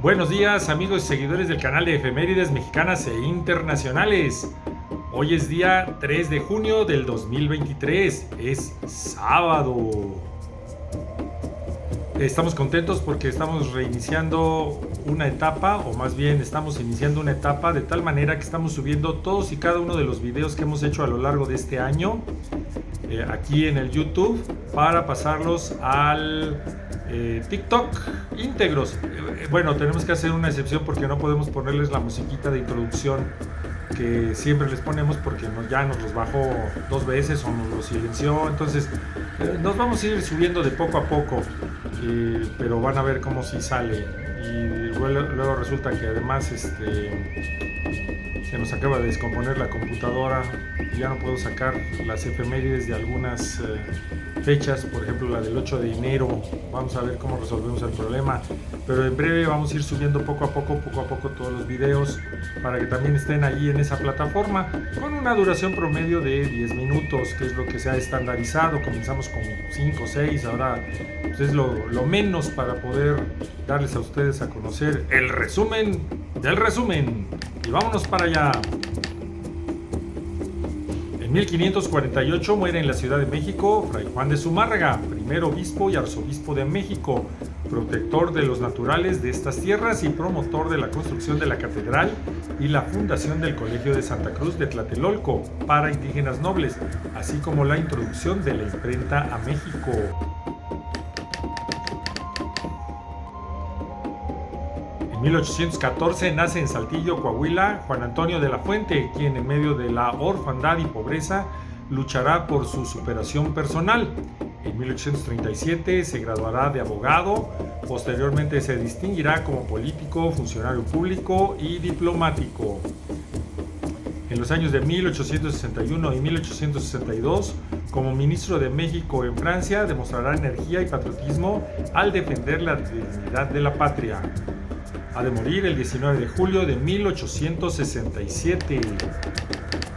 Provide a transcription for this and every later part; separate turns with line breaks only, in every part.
Buenos días, amigos y seguidores del canal de Efemérides Mexicanas e Internacionales. Hoy es día 3 de junio del 2023, es sábado. Estamos contentos porque estamos reiniciando una etapa, o más bien estamos iniciando una etapa de tal manera que estamos subiendo todos y cada uno de los videos que hemos hecho a lo largo de este año aquí en el YouTube para pasarlos al TikTok íntegros. Bueno, tenemos que hacer una excepción porque no podemos ponerles la musiquita de introducción que siempre les ponemos porque ya nos los bajó 2 veces o nos los silenció. Entonces nos vamos a ir subiendo de poco a poco, pero van a ver cómo sí sale. Y luego resulta que además se nos acaba de descomponer la computadora y ya no puedo sacar las efemérides de algunas fechas, por ejemplo la del 8 de enero. Vamos a ver cómo resolvemos el problema, pero en breve vamos a ir subiendo poco a poco todos los videos para que también estén allí en esa plataforma con una duración promedio de 10 minutos, que es lo que se ha estandarizado. Comenzamos con 5 o 6, ahora pues es lo menos para poder darles a ustedes a conocer el resumen del resumen. Y vámonos para allá. En 1548 muere en la Ciudad de México Fray Juan de Zumárraga, primer obispo y arzobispo de México, protector de los naturales de estas tierras y promotor de la construcción de la catedral y la fundación del Colegio de Santa Cruz de Tlatelolco para indígenas nobles, así como la introducción de la imprenta a México. En 1814 nace en Saltillo, Coahuila, Juan Antonio de la Fuente, quien en medio de la orfandad y pobreza luchará por su superación personal. En 1837 se graduará de abogado, posteriormente se distinguirá como político, funcionario público y diplomático. En los años de 1861 y 1862, como ministro de México en Francia, demostrará energía y patriotismo al defender la dignidad de la patria. Ha de morir el 19 de julio de 1867.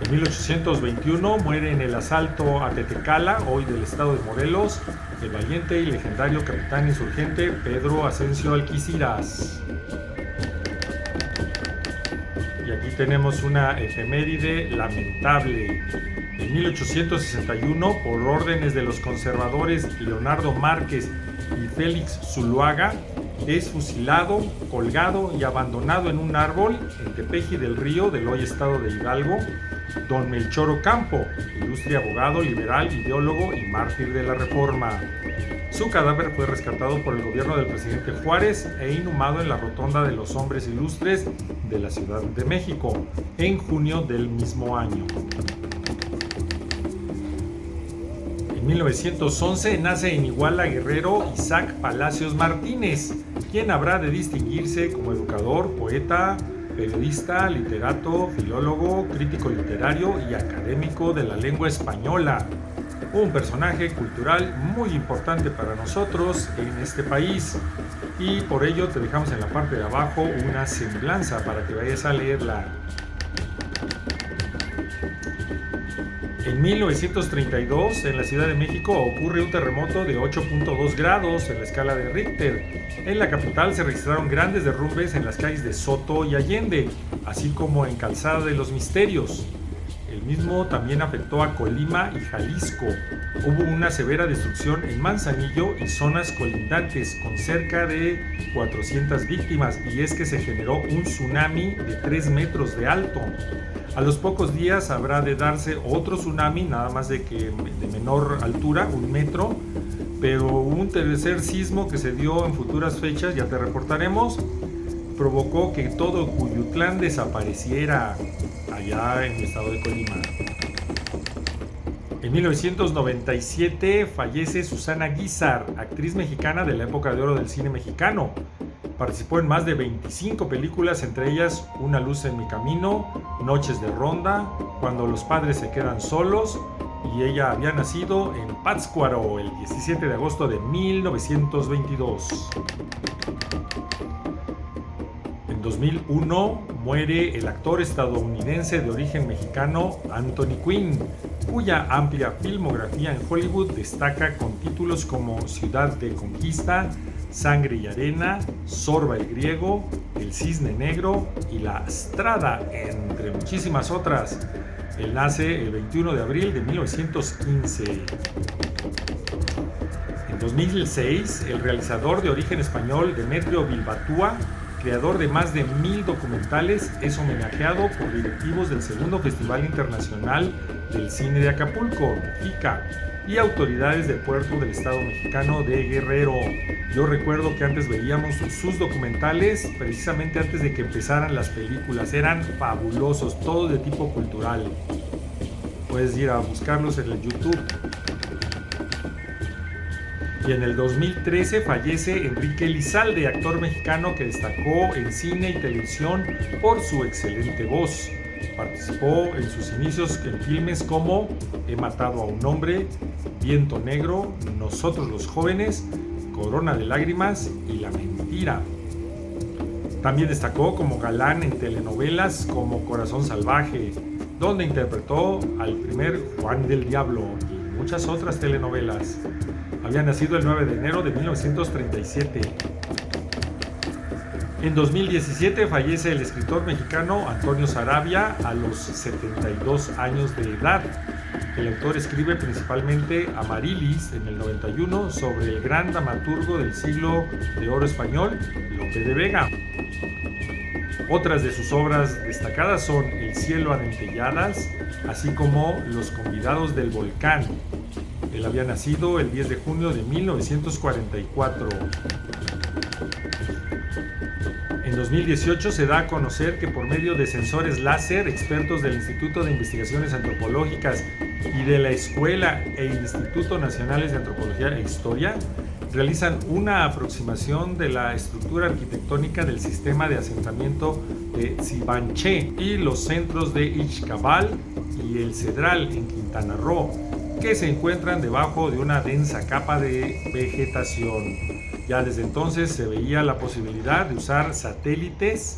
En 1821 muere en el asalto a Tetecala, hoy del estado de Morelos, el valiente y legendario capitán insurgente Pedro Asensio Alquiciras. Y aquí tenemos una efeméride lamentable. En 1861, por órdenes de los conservadores Leonardo Márquez y Félix Zuluaga, es fusilado, colgado y abandonado en un árbol en Tepeji del Río del hoy estado de Hidalgo, don Melchor Ocampo, ilustre abogado, liberal, ideólogo y mártir de la Reforma. Su cadáver fue rescatado por el gobierno del presidente Juárez e inhumado en la Rotonda de los Hombres Ilustres de la Ciudad de México en junio del mismo año. En 1911 nace en Iguala, Guerrero, Isaac Palacios Martínez, quien habrá de distinguirse como educador, poeta, periodista, literato, filólogo, crítico literario y académico de la lengua española. Un personaje cultural muy importante para nosotros en este país, y por ello te dejamos en la parte de abajo una semblanza para que vayas a leerla. En 1932, en la Ciudad de México, ocurre un terremoto de 8.2 grados en la escala de Richter. En la capital se registraron grandes derrumbes en las calles de Soto y Allende, así como en Calzada de los Misterios. El mismo también afectó a Colima y Jalisco. Hubo una severa destrucción en Manzanillo y zonas colindantes, con cerca de 400 víctimas, y es que se generó un tsunami de 3 metros de alto. A los pocos días habrá de darse otro tsunami, nada más de menor altura, 1 metro, pero un tercer sismo que se dio en futuras fechas, ya te reportaremos, provocó que todo Cuyutlán desapareciera allá en el estado de Colima. En 1997 fallece Susana Guízar, actriz mexicana de la época de oro del cine mexicano. Participó en más de 25 películas, entre ellas Una luz en mi camino, Noches de ronda, Cuando los padres se quedan solos, y ella había nacido en Pátzcuaro el 17 de agosto de 1922. En 2001 muere el actor estadounidense de origen mexicano Anthony Quinn, cuya amplia filmografía en Hollywood destaca con títulos como Ciudad de Conquista, Sangre y Arena, Zorba el Griego, El Cisne Negro y La Strada, entre muchísimas otras. Él nace el 21 de abril de 1915. En 2006, el realizador de origen español Demetrio Bilbatúa, creador de más de 1000 documentales, es homenajeado por directivos del segundo Festival Internacional del Cine de Acapulco, FICA, y autoridades del puerto del estado mexicano de Guerrero. Yo recuerdo que antes veíamos sus documentales precisamente antes de que empezaran las películas. Eran fabulosos, todos de tipo cultural. Puedes ir a buscarlos en el YouTube. Y en el 2013 fallece Enrique Elizalde, actor mexicano que destacó en cine y televisión por su excelente voz. Participó en sus inicios en filmes como He matado a un hombre, Viento Negro, Nosotros los Jóvenes, Corona de Lágrimas y La Mentira. También destacó como galán en telenovelas como Corazón Salvaje, donde interpretó al primer Juan del Diablo, y muchas otras telenovelas. Había nacido el 9 de enero de 1937. En 2017 fallece el escritor mexicano Antonio Saravia a los 72 años de edad. El autor escribe principalmente Amarilis en el 91 sobre el gran dramaturgo del siglo de oro español, Lope de Vega. Otras de sus obras destacadas son El cielo a dentelladas, así como Los convidados del volcán. Él había nacido el 10 de junio de 1944. En 2018 se da a conocer que por medio de sensores láser, expertos del Instituto de Investigaciones Antropológicas y de la Escuela e Instituto Nacionales de Antropología e Historia realizan una aproximación de la estructura arquitectónica del sistema de asentamiento de Tsibanché y los centros de Ixcabal y El Cedral en Quintana Roo, que se encuentran debajo de una densa capa de vegetación. Ya desde entonces se veía la posibilidad de usar satélites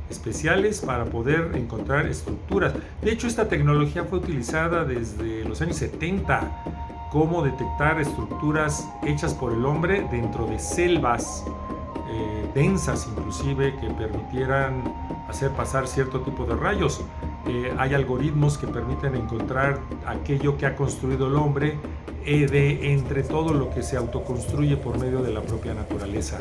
especiales para poder encontrar estructuras. De hecho, esta tecnología fue utilizada desde los años 70, cómo detectar estructuras hechas por el hombre dentro de selvas densas, inclusive, que permitieran hacer pasar cierto tipo de rayos. Hay algoritmos que permiten encontrar aquello que ha construido el hombre de entre todo lo que se autoconstruye por medio de la propia naturaleza.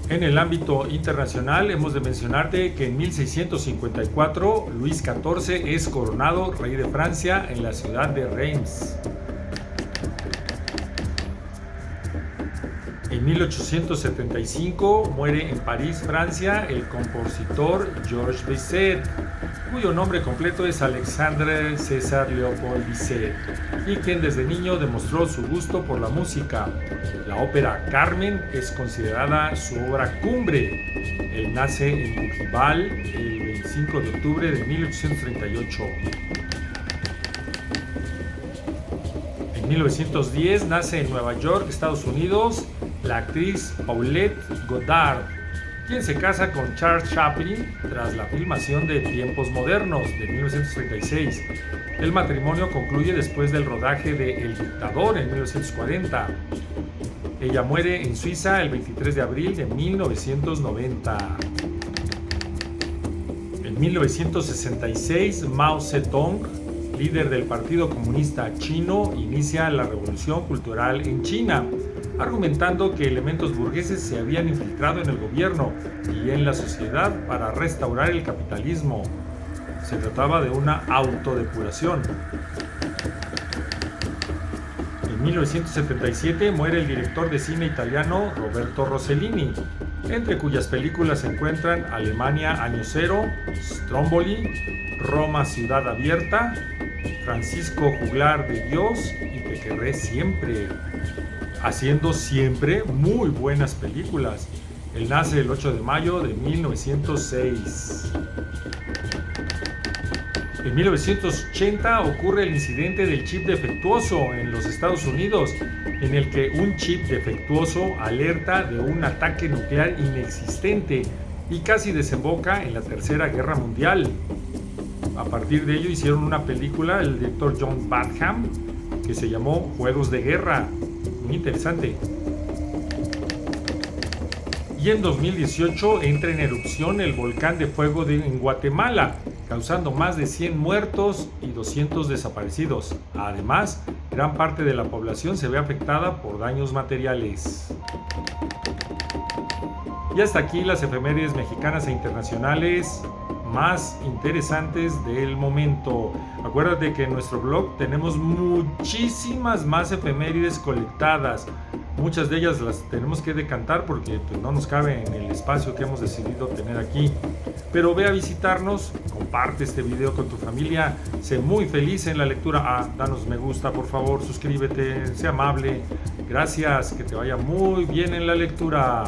En el ámbito internacional hemos de mencionarte que en 1654 Luis XIV es coronado rey de Francia en la ciudad de Reims. En 1875 muere en París, Francia, el compositor Georges Bizet, cuyo nombre completo es Alexandre César Léopold Bizet, y quien desde niño demostró su gusto por la música. La ópera Carmen es considerada su obra cumbre. Él nace en Bougival el 25 de octubre de 1838. En 1910 nace en Nueva York, Estados Unidos, la actriz Paulette Goddard, quien se casa con Charles Chaplin tras la filmación de Tiempos Modernos de 1936. El matrimonio concluye después del rodaje de El Dictador en 1940. Ella muere en Suiza el 23 de abril de 1990. En 1966, Mao Zedong, líder del Partido Comunista Chino, inicia la revolución cultural en China, argumentando que elementos burgueses se habían infiltrado en el gobierno y en la sociedad para restaurar el capitalismo. Se trataba de una autodepuración. En 1977 muere el director de cine italiano Roberto Rossellini, entre cuyas películas se encuentran Alemania Año Cero, Stromboli, Roma Ciudad Abierta, Francisco Juglar de Dios y Te Querré Siempre, haciendo siempre muy buenas películas. Él nace el 8 de mayo de 1906. En 1980 ocurre el incidente del chip defectuoso en los Estados Unidos, en el que un chip defectuoso alerta de un ataque nuclear inexistente y casi desemboca en la Tercera Guerra Mundial. A partir de ello hicieron una película, el director John Badham, que se llamó Juegos de Guerra. Muy interesante. Y en 2018 entra en erupción el volcán de fuego en Guatemala, causando más de 100 muertos y 200 desaparecidos. Además, gran parte de la población se ve afectada por daños materiales. Y hasta aquí las efemérides mexicanas e internacionales más interesantes del momento. Acuérdate que en nuestro blog tenemos muchísimas más efemérides colectadas. Muchas de ellas las tenemos que decantar porque pues, no nos cabe en el espacio que hemos decidido tener aquí. Pero ve a visitarnos, comparte este video con tu familia, sé muy feliz en la lectura. Danos me gusta, por favor, suscríbete, sé amable. Gracias, que te vaya muy bien en la lectura.